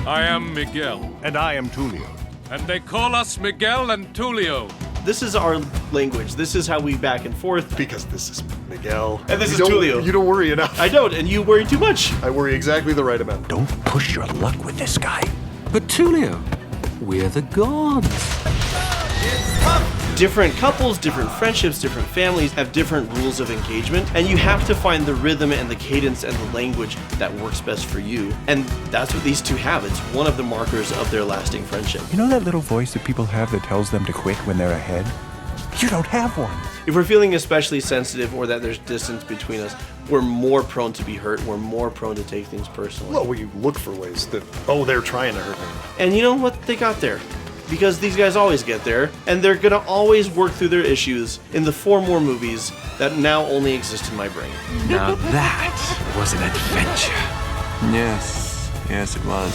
I am Miguel. And I am Tulio. And they call us Miguel and Tulio. This is our language. This is how we back and forth. Because this is Miguel. And this is Tulio. You don't worry enough. I don't, and you worry too much. I worry exactly the right amount. Don't push your luck with this guy. But Tulio, we're the gods. Different couples, different friendships, different families have different rules of engagement, and you have to find the rhythm and the cadence and the language that works best for you. And that's what these two have. It's one of the markers of their lasting friendship. You know that little voice that people have that tells them to quit when they're ahead? You don't have one. If we're feeling especially sensitive or that there's distance between us, we're more prone to be hurt. We're more prone to take things personally. Well, we look for ways that, they're trying to hurt me. And you know what? They got there. Because these guys always get there, and they're gonna always work through their issues in the 4 more movies that now only exist in my brain. Now that was an adventure. Yes, it was.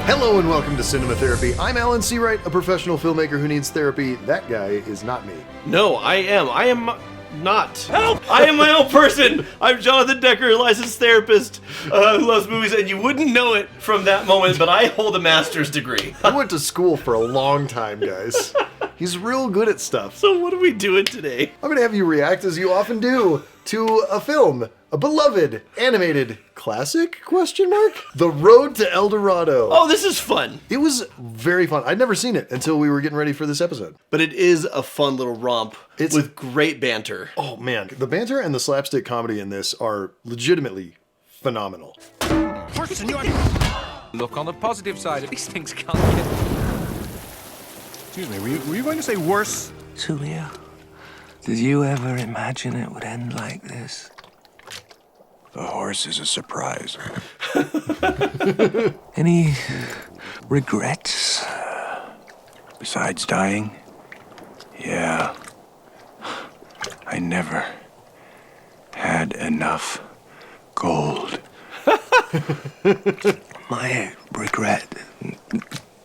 Hello and welcome to Cinema Therapy. I'm Alan Seawright, a professional filmmaker who needs therapy. That guy is not me. No, I am not. Help! I am my own person! I'm Jonathan Decker, licensed therapist who loves movies, and you wouldn't know it from that moment, but I hold a master's degree. I went to school for a long time, guys. He's real good at stuff. So what are we doing today? I'm gonna have you react, as you often do, to a film. A beloved, animated classic, ? The Road to El Dorado. Oh, this is fun. It was very fun. I'd never seen it until we were getting ready for this episode. But it is a fun little romp with great banter. Oh man, the banter and the slapstick comedy in this are legitimately phenomenal. Look on the positive side. These things can't get... Excuse me, were you going to say worse? Tulio, did you ever imagine it would end like this? The horse is a surprise. Any regrets? Besides dying? Yeah. I never had enough gold. My regret,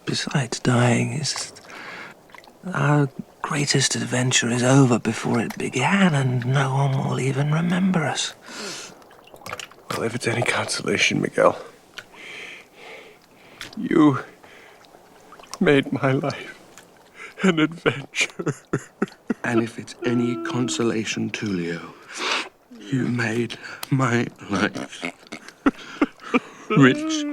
besides dying, is our greatest adventure is over before it began, and no one will even remember us. Well, if it's any consolation, Miguel, you made my life an adventure. And if it's any consolation, Tulio, you made my life rich.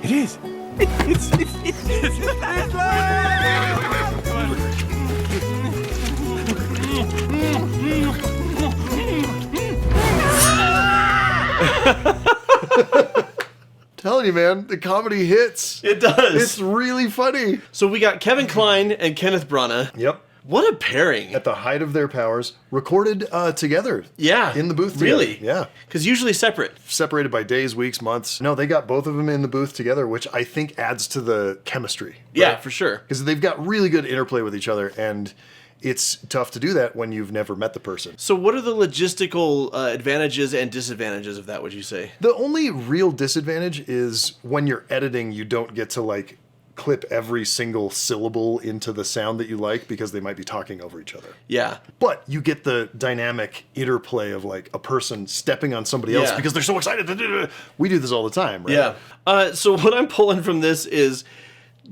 It is. Telling you, man, the comedy hits. It does. It's really funny. So we got Kevin Kline and Kenneth Branagh. Yep. What a pairing. At the height of their powers, recorded together. Yeah. In the booth together. Really? Yeah. Because usually separate. Separated by days, weeks, months. No, they got both of them in the booth together, which I think adds to the chemistry. Yeah, for sure. Because they've got really good interplay with each other, and it's tough to do that when you've never met the person. So what are the logistical advantages and disadvantages of that, would you say? The only real disadvantage is when you're editing, you don't get to, like, clip every single syllable into the sound that you like because they might be talking over each other. Yeah. But you get the dynamic interplay of, like, a person stepping on somebody else because they're so excited. We do this all the time, right? Yeah. So what I'm pulling from this is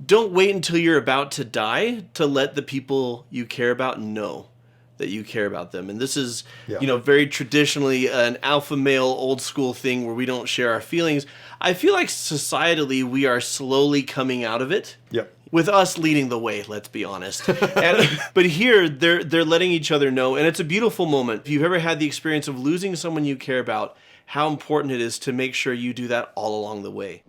don't wait until you're about to die to let the people you care about know that you care about them. And this is, very traditionally an alpha male old school thing where we don't share our feelings. I feel like societally we are slowly coming out of it. Yep. With us leading the way, let's be honest. But here, they're letting each other know, and it's a beautiful moment. If you've ever had the experience of losing someone you care about, how important it is to make sure you do that all along the way.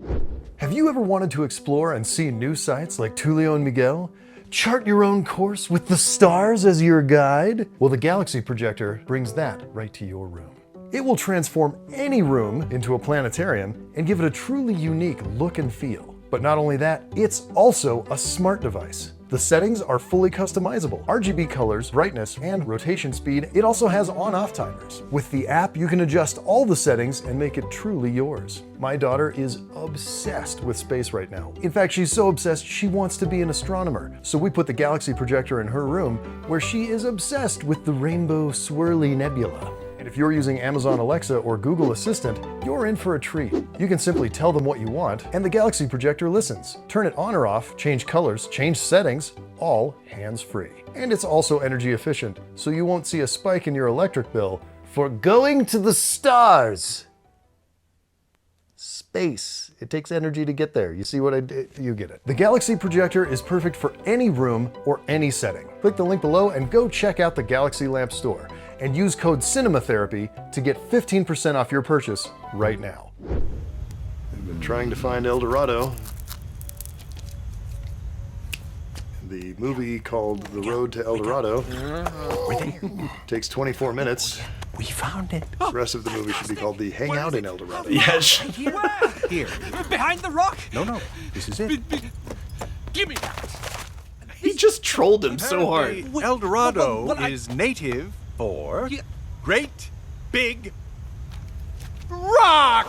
Have you ever wanted to explore and see new sites like Tulio and Miguel? Chart your own course with the stars as your guide? Well, the Galaxy Projector brings that right to your room. It will transform any room into a planetarium and give it a truly unique look and feel. But not only that, it's also a smart device. The settings are fully customizable. RGB colors, brightness, and rotation speed. It also has on-off timers. With the app, you can adjust all the settings and make it truly yours. My daughter is obsessed with space right now. In fact, she's so obsessed she wants to be an astronomer. So we put the Galaxy projector in her room where she is obsessed with the rainbow swirly nebula. And if you're using Amazon Alexa or Google Assistant, you're in for a treat. You can simply tell them what you want, and the Galaxy projector listens. Turn it on or off, change colors, change settings, all hands-free. And it's also energy efficient, so you won't see a spike in your electric bill for going to the stars. Space. It takes energy to get there. You see what I did? You get it. The Galaxy projector is perfect for any room or any setting. Click the link below and go check out the Galaxy Lamp store. And use code CINEMATHERAPY to get 15% off your purchase right now. I've been trying to find El Dorado. The movie called The Road to El Dorado takes 24 minutes. We found it. The rest of the movie should be called The Hangout in El Dorado. Yes. Here. Behind the rock? No. This is it. Give me that. He just trolled him so hard. El Dorado is native for great big rock.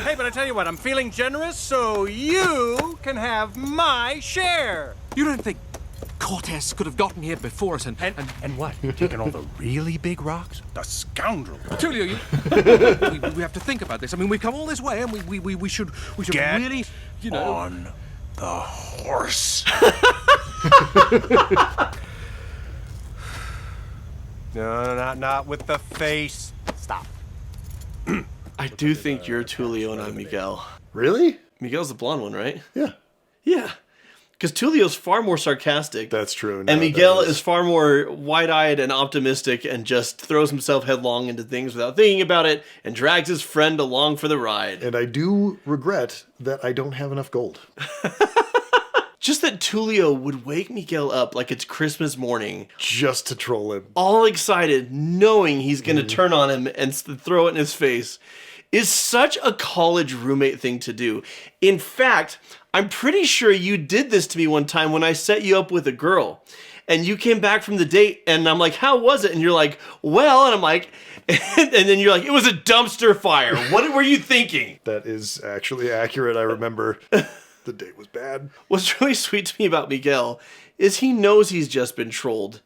Hey, but I tell you what, I'm feeling generous, so you can have my share. You don't think Cortez could have gotten here before us and And what? Taking all the really big rocks? The scoundrel. Tulio, we have to think about this. I mean, we've come all this way, and we should Get really, you know. on the horse. No, not with the face. Stop. I do think you're Tulio and I'm Miguel. Really? Miguel's the blonde one, right? Yeah. Yeah. Because Tulio's far more sarcastic. That's true. And Miguel is far more wide-eyed and optimistic and just throws himself headlong into things without thinking about it and drags his friend along for the ride. And I do regret that I don't have enough gold. Just that Tulio would wake Miguel up like it's Christmas morning, Just to troll him. all excited, knowing he's going to turn on him and throw it in his face, is such a college roommate thing to do. In fact, I'm pretty sure you did this to me one time when I set you up with a girl. And you came back from the date, and I'm like, how was it? And you're like, well, and I'm like, and then you're like, it was a dumpster fire. What were you thinking? That is actually accurate. I remember the date was bad. What's really sweet to me about Miguel is he knows he's just been trolled.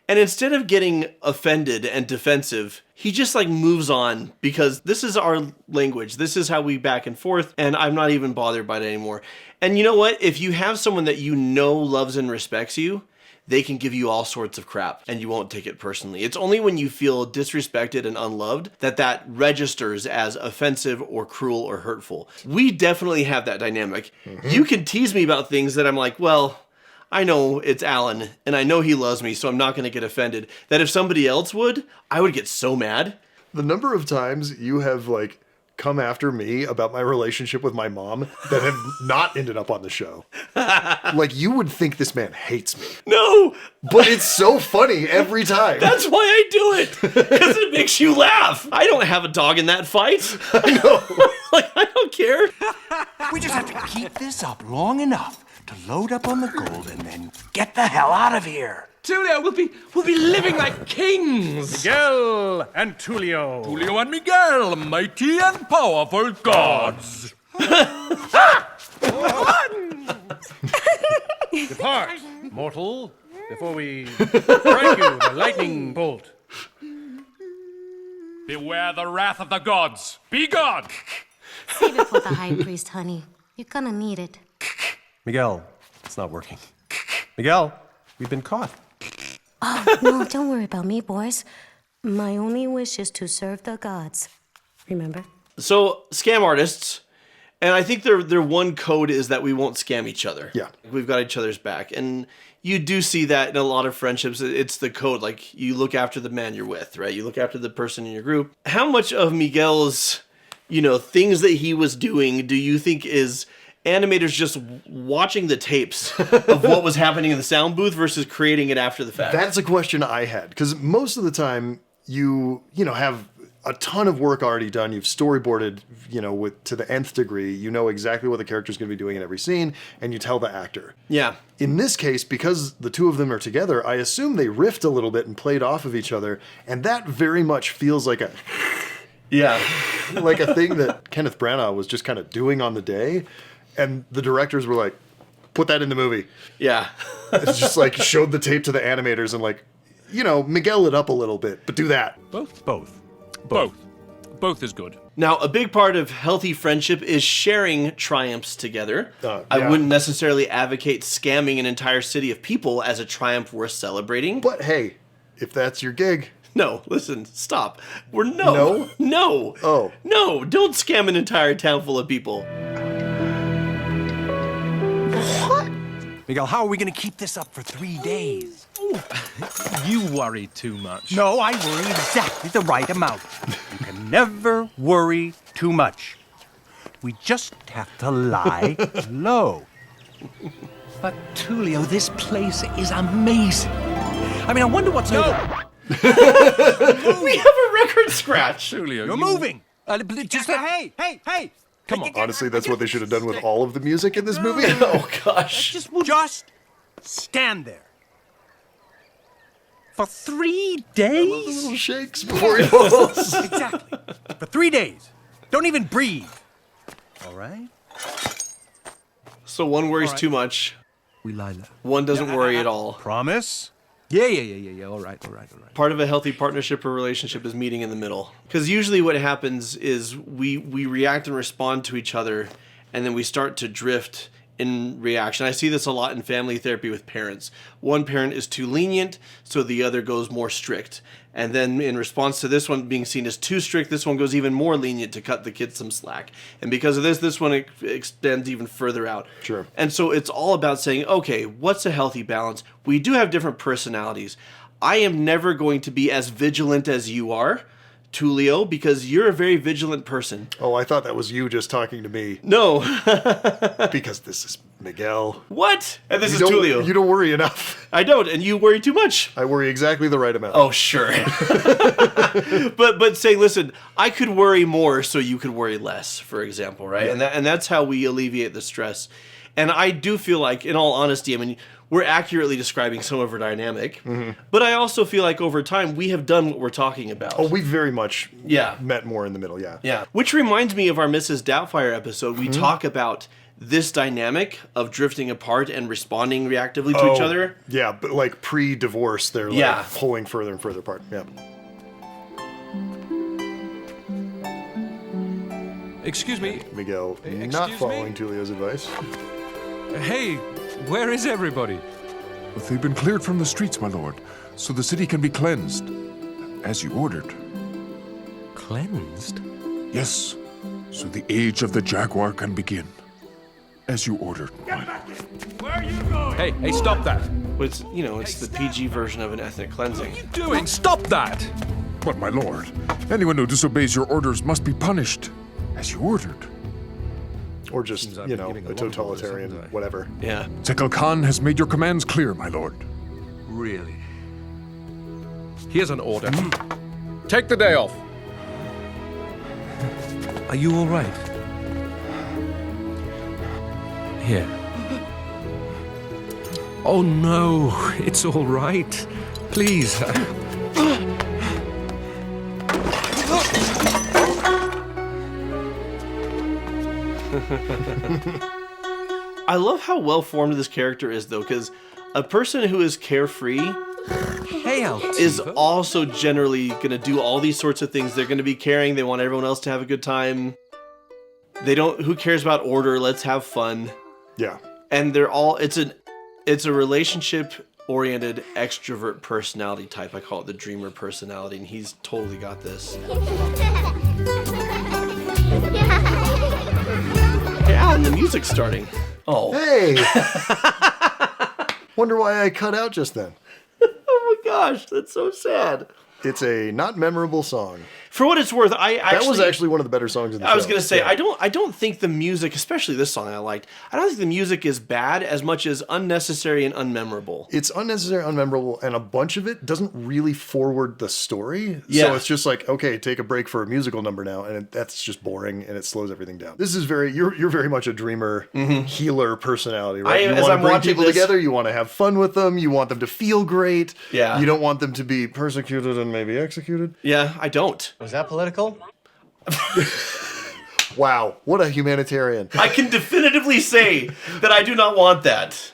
And instead of getting offended and defensive, he just like moves on because this is our language. This is how we back and forth, and I'm not even bothered by it anymore. And you know what? If you have someone that you know loves and respects you, they can give you all sorts of crap and you won't take it personally. It's only when you feel disrespected and unloved that registers as offensive or cruel or hurtful. We definitely have that dynamic. You can tease me about things that I'm like, well, I know it's Alan and I know he loves me, so I'm not going to get offended. That if somebody else would, I would get so mad. The number of times you have like come after me about my relationship with my mom that have not ended up on the show. Like, you would think this man hates me. No, But it's so funny every time. that's why I do it. Because it makes you laugh. I don't have a dog in that fight. I know. Like, I don't care. We just have to keep this up long enough to load up on the gold and then get the hell out of here. Tulio, we'll be living like kings. Miguel and Tulio. Tulio and Miguel, mighty and powerful gods. Depart, mortal, before we strike you with a lightning bolt. Beware the wrath of the gods. Be gone. Save it for the high priest, honey. You're gonna need it. Miguel, it's not working. Miguel, we've been caught. Oh, no, don't worry about me, boys. My only wish is to serve the gods. Remember? So, scam artists, and I think their one code is that we won't scam each other. Yeah. We've got each other's back. And you do see that in a lot of friendships. It's the code. Like, you look after the man you're with, right? You look after the person in your group. How much of Miguel's, things that he was doing do you think is animators just watching the tapes of what was happening in the sound booth versus creating it after the fact? That's a question I had, because most of the time you have a ton of work already done. You've storyboarded, to the nth degree. You know exactly what the character's going to be doing in every scene, and you tell the actor. Yeah. In this case, because the two of them are together, I assume they riffed a little bit and played off of each other, and that very much feels like a thing that Kenneth Branagh was just kind of doing on the day, and the directors were like, put that in the movie. Yeah. It's just like showed the tape to the animators and like, Miguel it up a little bit, but do that. Both is good. Now, a big part of healthy friendship is sharing triumphs together. I Yeah. wouldn't necessarily advocate scamming an entire city of people as a triumph worth celebrating. But hey, if that's your gig. No, listen, stop. No? No. Oh. No, don't scam an entire town full of people. Miguel, how are we going to keep this up for 3 days? You worry too much. No, I worry exactly the right amount. You can never worry too much. We just have to lie low. But, Tulio, this place is amazing. I mean, I wonder what's... We have a record scratch. Julio, You're moving. Just Hey! Come on. Honestly, that's what they should have done with all of the music in this movie. Oh, gosh. Just stand there. For 3 days? Little shakes before he falls. Exactly. For 3 days. Don't even breathe. All right? So one worries too much. We lie low. One doesn't worry at all. Promise? Yeah. All right. Part of a healthy partnership or relationship is meeting in the middle. Because usually what happens is we react and respond to each other, and then we start to drift in reaction. I see this a lot in family therapy with parents. One parent is too lenient, so the other goes more strict. And then in response to this one being seen as too strict, this one goes even more lenient to cut the kid some slack. And because of this one extends even further out. Sure. And so it's all about saying, okay, what's a healthy balance? We do have different personalities. I am never going to be as vigilant as you are, Tulio, because you're a very vigilant person. Oh, I thought that was you just talking to me. No. Because this is Miguel. What? And this is don't- Tulio. You don't worry enough. I don't, and you worry too much. I worry exactly the right amount. Oh, sure. but say, listen, I could worry more so you could worry less, for example, right? Yeah. And that's how we alleviate the stress. And I do feel like, in all honesty, I mean, we're accurately describing some of our dynamic, but I also feel like over time we have done what we're talking about. Oh, we very much Yeah. met more in the middle, yeah. Yeah. Which reminds me of our Mrs. Doubtfire episode. We talk about this dynamic of drifting apart and responding reactively to each other. Yeah, but like pre-divorce, they're like Yeah. pulling further and further apart. Yeah. Excuse me. Miguel Excuse not me? following Tulio's advice. Hey, where is everybody? But they've been cleared from the streets, my lord, so the city can be cleansed, as you ordered. Cleansed? Yes, so the age of the jaguar can begin, as you ordered, my lord. Hey, stop that. It's, it's the PG version of an ethnic cleansing. Doing? Stop that. But, my lord, anyone who disobeys your orders must be punished, as you ordered. Or just, Seems I've been giving a a lot of totalitarian, orders, haven't I? whatever. Yeah. Tekal Khan has made your commands clear, my lord. Really? Here's an order. Take the day off. Are you all right? Here. Oh no, it's all right. Please. I love how well formed this character is, though, because a person who is carefree Hey, Altiva. is also generally going to do all these sorts of things. They're going to be caring. They want everyone else to have a good time. They don't. Who cares about order? Let's have fun. Yeah. And they're all. It's a relationship-oriented extrovert personality type. I call it the dreamer personality, and he's totally got this. Hey, Alan, the music's starting. Oh. Hey! Wonder why I cut out just then. Oh my gosh, that's so sad. It's a not memorable song. For what it's worth, that was actually one of the better songs in the show. I was going to say, I don't think the music, especially this song I liked, I don't think the music is bad as much as unnecessary and unmemorable. It's unnecessary, unmemorable, and a bunch of it doesn't really forward the story. Yeah. So it's just like, okay, take a break for a musical number now, and that's just boring, and it slows everything down. This is you're very much a dreamer, healer personality, right? You want to bring people together, you want to have fun with them, you want them to feel great. Yeah. You don't want them to be persecuted and maybe executed. Yeah, I don't. Was that political? Wow, what a humanitarian. I can definitively say that I do not want that.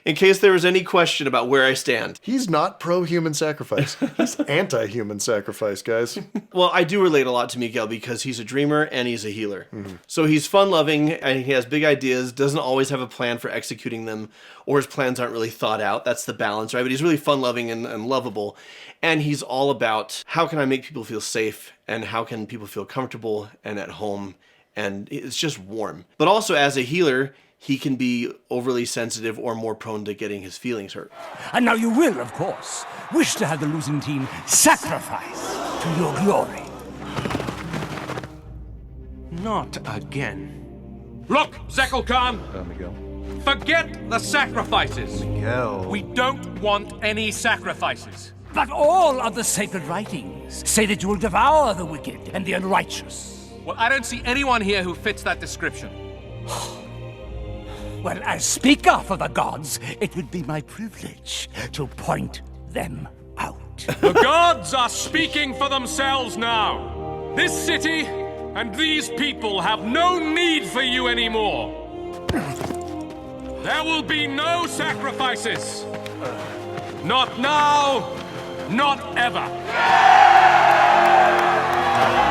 In case there was any question about where I stand. He's not pro-human sacrifice. He's anti-human sacrifice, guys. Well, I do relate a lot to Miguel because he's a dreamer and he's a healer. So he's fun-loving and he has big ideas, doesn't always have a plan for executing them, or his plans aren't really thought out. That's the balance, right? But he's really fun-loving and lovable. And he's all about how can I make people feel safe and how can people feel comfortable and at home. And it's just warm. But also as a healer, he can be overly sensitive or more prone to getting his feelings hurt. And now you will, of course, wish to have the losing team sacrifice to your glory. Not again. Look, Zekel Khan! Miguel. Forget the sacrifices! Miguel. We don't want any sacrifices. But all of the sacred writings say that you will devour the wicked and the unrighteous. Well, I don't see anyone here who fits that description. Well, as speaker for the gods, it would be my privilege to point them out. The gods are speaking for themselves now. This city and these people have no need for you anymore. There will be no sacrifices. Not now, not ever.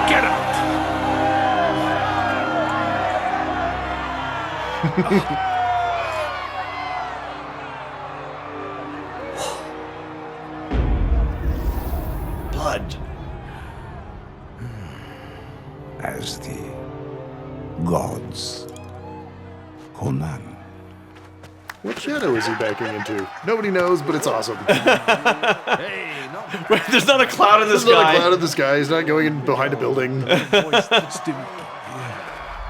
Get out. Blood. As the gods command. What shadow is he backing into? Nobody knows, but it's awesome. Right, there's not a cloud in the sky. There's not a cloud in the sky. He's not going in behind a building.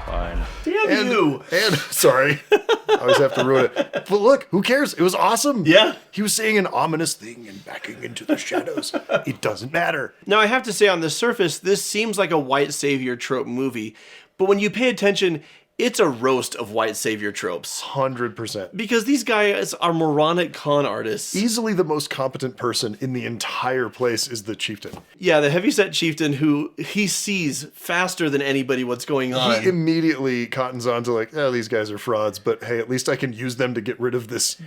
Fine. Damn you. And sorry, I always have to ruin it. But look, who cares? It was awesome. Yeah. He was saying an ominous thing and backing into the shadows. It doesn't matter. Now, I have to say, on the surface, this seems like a white savior trope movie. But when you pay attention, it's a roast of white savior tropes. 100%. Because these guys are moronic con artists. Easily the most competent person in the entire place is the chieftain. Yeah, the heavyset chieftain who he sees faster than anybody what's going on. He immediately cottons on to like, oh, these guys are frauds, but hey, at least I can use them to get rid of this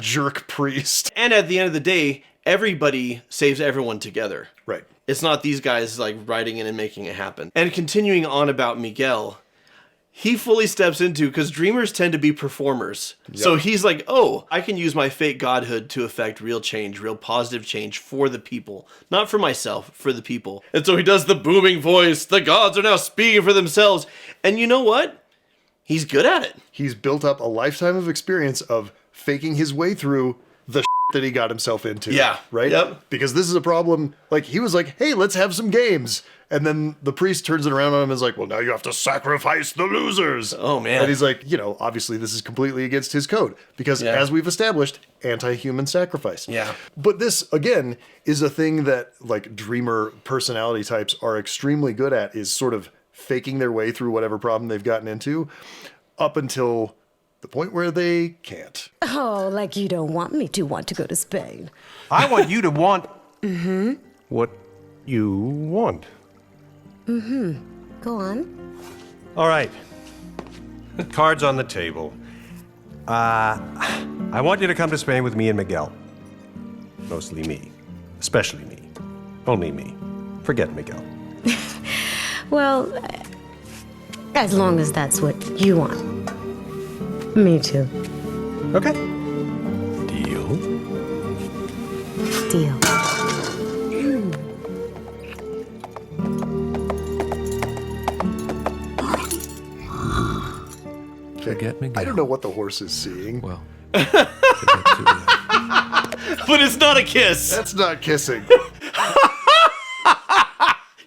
jerk priest. And at the end of the day, everybody saves everyone together. Right. It's not these guys like riding in and making it happen. And continuing on about Miguel, he fully steps into, because dreamers tend to be performers. Yep. So he's like, oh, I can use my fake godhood to affect real change, real positive change for the people. Not for myself, for the people. And so he does the booming voice. The gods are now speaking for themselves. And you know what? He's good at it. He's built up a lifetime of experience of faking his way through the that he got himself into. Yeah. Right? Yep. Because this is a problem. Like, he was like, hey, let's have some games. And then the priest turns it around on him and is like, well, now you have to sacrifice the losers. Oh, man. And he's like, you know, obviously this is completely against his code. Because as we've established, anti-human sacrifice. Yeah. But this, again, is a thing that, like, dreamer personality types are extremely good at, is sort of faking their way through whatever problem they've gotten into up until the point where they can't. Oh, like you don't want me to want to go to Spain. I want you to want what you want. Go on. All right. Cards on the table. I want you to come to Spain with me and Miguel. Mostly me. Especially me. Only me. Forget Miguel. Well, as long as that's what you want. Me too. Okay. Deal? Deal. Forget Miguel. I don't know what the horse is seeing. Well, But it's not a kiss. That's not kissing.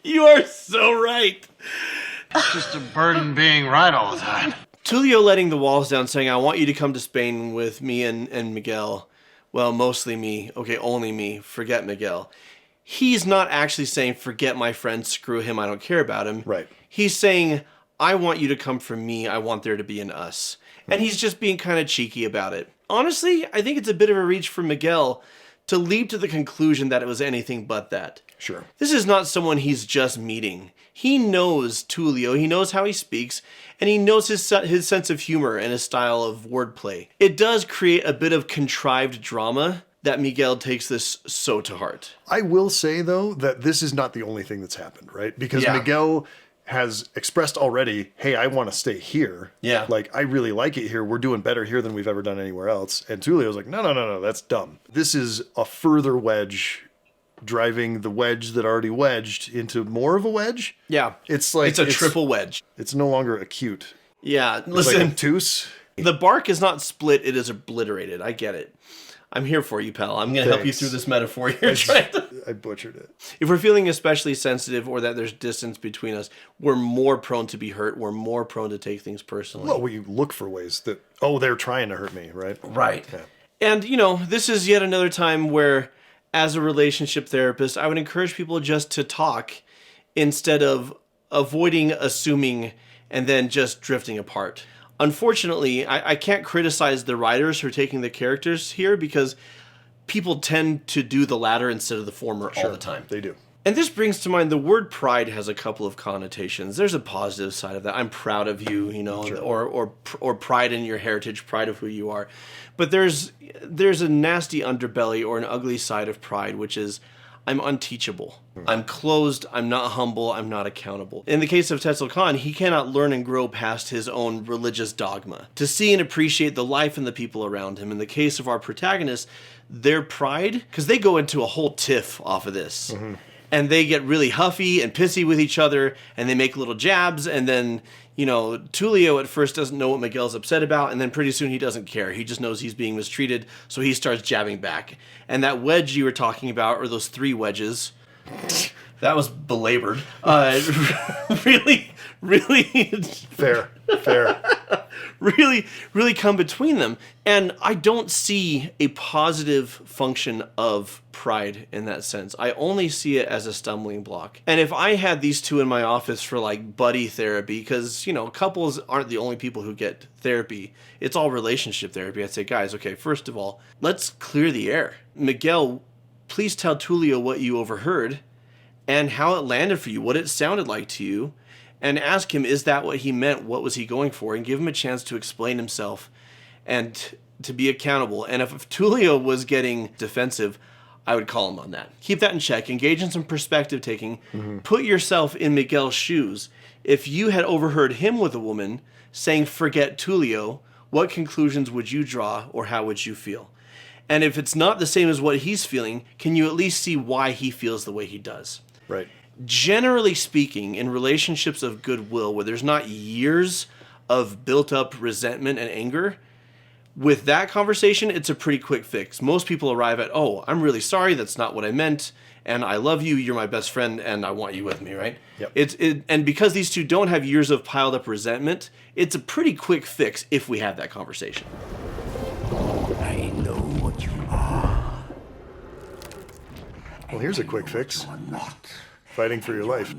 You are so right. It's just a burden being right all the time. Tulio letting the walls down, saying, I want you to come to Spain with me and Miguel. Well, mostly me. Okay, only me. Forget Miguel. He's not actually saying, forget my friend, screw him, I don't care about him. Right. He's saying, I want you to come for me, I want there to be an us. And he's just being kind of cheeky about it. Honestly, I think it's a bit of a reach for Miguel to leap to the conclusion that it was anything but that. Sure. This is not someone he's just meeting. He knows Tulio, he knows how he speaks, and he knows his sense of humor and his style of wordplay. It does create a bit of contrived drama that Miguel takes this so to heart. I will say, though, that this is not the only thing that's happened, right? Because Miguel has expressed already, hey, I want to stay here. Yeah. Like, I really like it here. We're doing better here than we've ever done anywhere else. And Tulio's like, no, that's dumb. This is a further wedge, driving the wedge that already wedged into more of a wedge. Yeah. It's like... It's a triple wedge. It's no longer acute. Yeah, It's listen. like obtuse. The bark is not split, it is obliterated. I get it. I'm here for you, pal. I'm going to help you through this metaphor you're trying to... I butchered it. If we're feeling especially sensitive or that there's distance between us, we're more prone to be hurt. We're more prone to take things personally. Well, we look for ways that, they're trying to hurt me, right? Right. Yeah. And, this is yet another time where, as a relationship therapist, I would encourage people just to talk instead of avoiding, assuming, and then just drifting apart. Unfortunately, I can't criticize the writers for taking the characters here because people tend to do the latter instead of the former all the time. They do. And this brings to mind the word pride has a couple of connotations. There's a positive side of that. I'm proud of you, or pride in your heritage, pride of who you are. But there's a nasty underbelly or an ugly side of pride, which is I'm unteachable. I'm closed. I'm not humble. I'm not accountable. In the case of Tetzel Khan, he cannot learn and grow past his own religious dogma. To see and appreciate the life and the people around him. In the case of our protagonists, their pride, because they go into a whole tiff off of this. Mm-hmm. And they get really huffy and pissy with each other, and they make little jabs, and then, Tulio at first doesn't know what Miguel's upset about, and then pretty soon he doesn't care. He just knows he's being mistreated, so he starts jabbing back. And that wedge you were talking about, or those 3 wedges, that was belabored. Really Fair. really come between them. And I don't see a positive function of pride in that sense. I only see it as a stumbling block. And if I had these two in my office for like buddy therapy, because, couples aren't the only people who get therapy. It's all relationship therapy. I'd say, guys, okay, first of all, let's clear the air. Miguel, please tell Tulio what you overheard and how it landed for you, what it sounded like to you. And ask him, is that what he meant? What was he going for? And give him a chance to explain himself and to be accountable. And if Tulio was getting defensive, I would call him on that. Keep that in check. Engage in some perspective taking. Mm-hmm. Put yourself in Miguel's shoes. If you had overheard him with a woman saying, forget Tulio, what conclusions would you draw or how would you feel? And if it's not the same as what he's feeling, can you at least see why he feels the way he does? Right. Generally speaking, in relationships of goodwill, where there's not years of built-up resentment and anger, with that conversation, it's a pretty quick fix. Most people arrive at, oh, I'm really sorry, that's not what I meant, and I love you, you're my best friend, and I want you with me, right? Yep. And because these two don't have years of piled-up resentment, it's a pretty quick fix if we have that conversation. I know what you are. Well, here's a quick fix. Fighting for your life.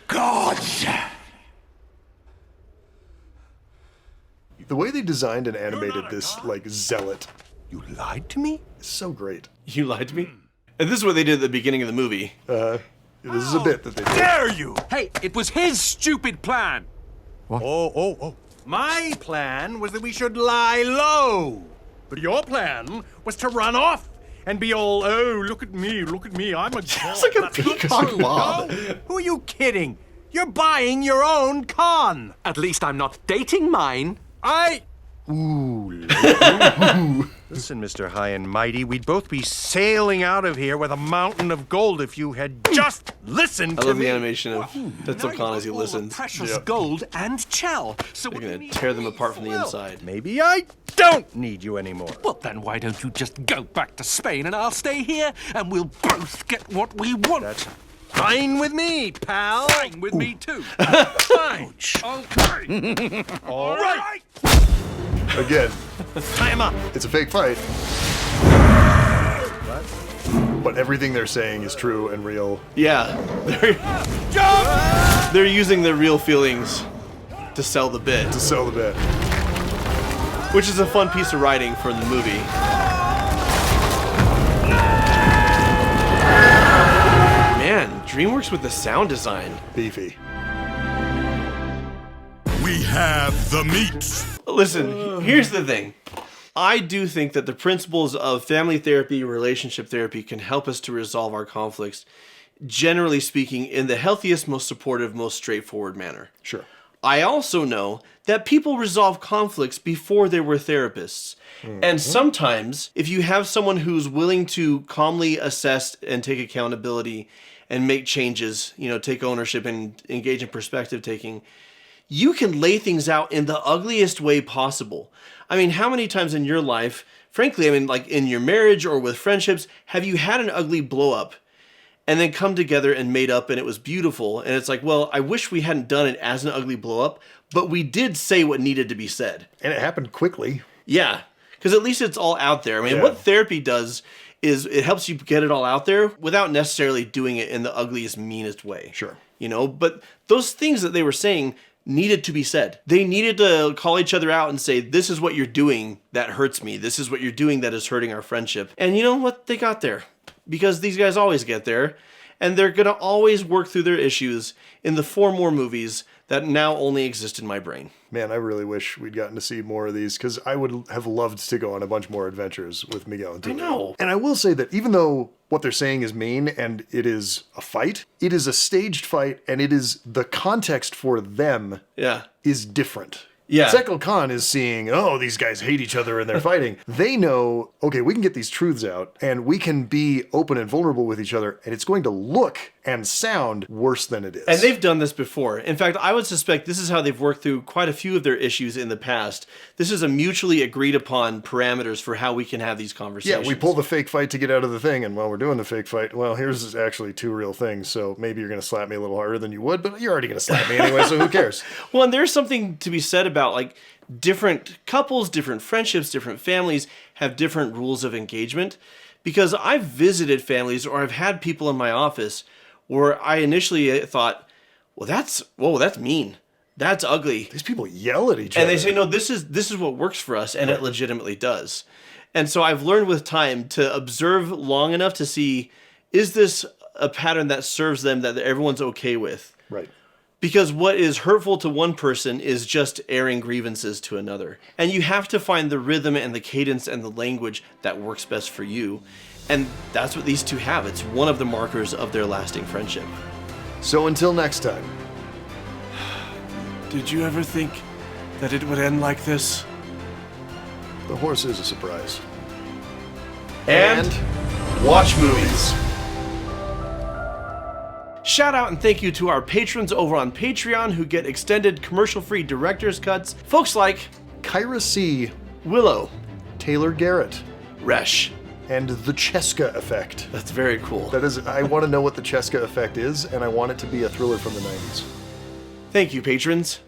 Gods! The way they designed and animated this, zealot. You lied to me? Is so great. You lied to me? And this is what they did at the beginning of the movie. This is a bit that they did. Dare you! Hey, it was his stupid plan. What? Oh. My plan was that we should lie low. But your plan was to run off and be all, oh, look at me, I'm a god. It's like a peacock mob. Who are you kidding? You're buying your own con. At least I'm not dating mine. Listen, Mr. High and Mighty, we'd both be sailing out of here with a mountain of gold if you had just listened to me. I love the animation of Tetzel Khan as he listens. Precious gold and shell. So They're going to tear them apart from the inside. Maybe I don't need you anymore. Well, then why don't you just go back to Spain and I'll stay here and we'll both get what we want? Fine with me, pal. Fine with me too. Fine. Okay. All right. Again, Tie him up. it's a fake fight. But everything they're saying is true and real. Yeah, they're using their real feelings to sell the bit. To sell the bit. Which is a fun piece of writing for the movie. Man, DreamWorks with the sound design. Beefy. We have the meat. Listen, here's the thing. I do think that the principles of family therapy, relationship therapy can help us to resolve our conflicts, generally speaking, in the healthiest, most supportive, most straightforward manner. Sure. I also know that people resolve conflicts before they were therapists. And sometimes, if you have someone who's willing to calmly assess and take accountability and make changes, take ownership and engage in perspective taking, you can lay things out in the ugliest way possible. I mean, how many times in your life, frankly, like in your marriage or with friendships, have you had an ugly blow up and then come together and made up and it was beautiful? And it's like, well, I wish we hadn't done it as an ugly blow up, but we did say what needed to be said. And it happened quickly. Yeah, because at least it's all out there. I mean, what therapy does is it helps you get it all out there without necessarily doing it in the ugliest, meanest way. Sure. But those things that they were saying needed to be said. They needed to call each other out and say, this is what you're doing that hurts me. This is what you're doing that is hurting our friendship. And you know what? They got there. Because these guys always get there. And they're going to always work through their issues in the 4 more movies that now only exist in my brain. Man, I really wish we'd gotten to see more of these, because I would have loved to go on a bunch more adventures with Miguel and Tulio. I know. And I will say that even though what they're saying is mean and it is a fight, it is a staged fight, and it is the context for them is different. Yeah. Sekil Khan is seeing, these guys hate each other and they're fighting. They know, okay, we can get these truths out and we can be open and vulnerable with each other, and it's going to look and sound worse than it is. And they've done this before. In fact, I would suspect this is how they've worked through quite a few of their issues in the past. This is a mutually agreed upon parameters for how we can have these conversations. Yeah, we pull the fake fight to get out of the thing, and while we're doing the fake fight, well, here's actually 2 real things, so maybe you're going to slap me a little harder than you would, but you're already going to slap me anyway, so who cares? Well, and there's something to be said about, like, different couples, different friendships, different families have different rules of engagement. Because I've visited families, or I've had people in my office where I initially thought, well, that's mean. That's ugly. These people yell at each other. And they say, no, this is what works for us, and it legitimately does. And so I've learned with time to observe long enough to see, is this a pattern that serves them, that everyone's okay with? Right. Because what is hurtful to one person is just airing grievances to another. And you have to find the rhythm and the cadence and the language that works best for you. And that's what these two have. It's one of the markers of their lasting friendship. So until next time. Did you ever think that it would end like this? The horse is a surprise. And watch movies. Shout out and thank you to our patrons over on Patreon who get extended commercial-free director's cuts. Folks like Kyra C., Willow, Taylor Garrett, Resh, and the Cheska Effect. That's very cool. That is, I want to know what the Cheska Effect is, and I want it to be a thriller from the 90s. Thank you, patrons.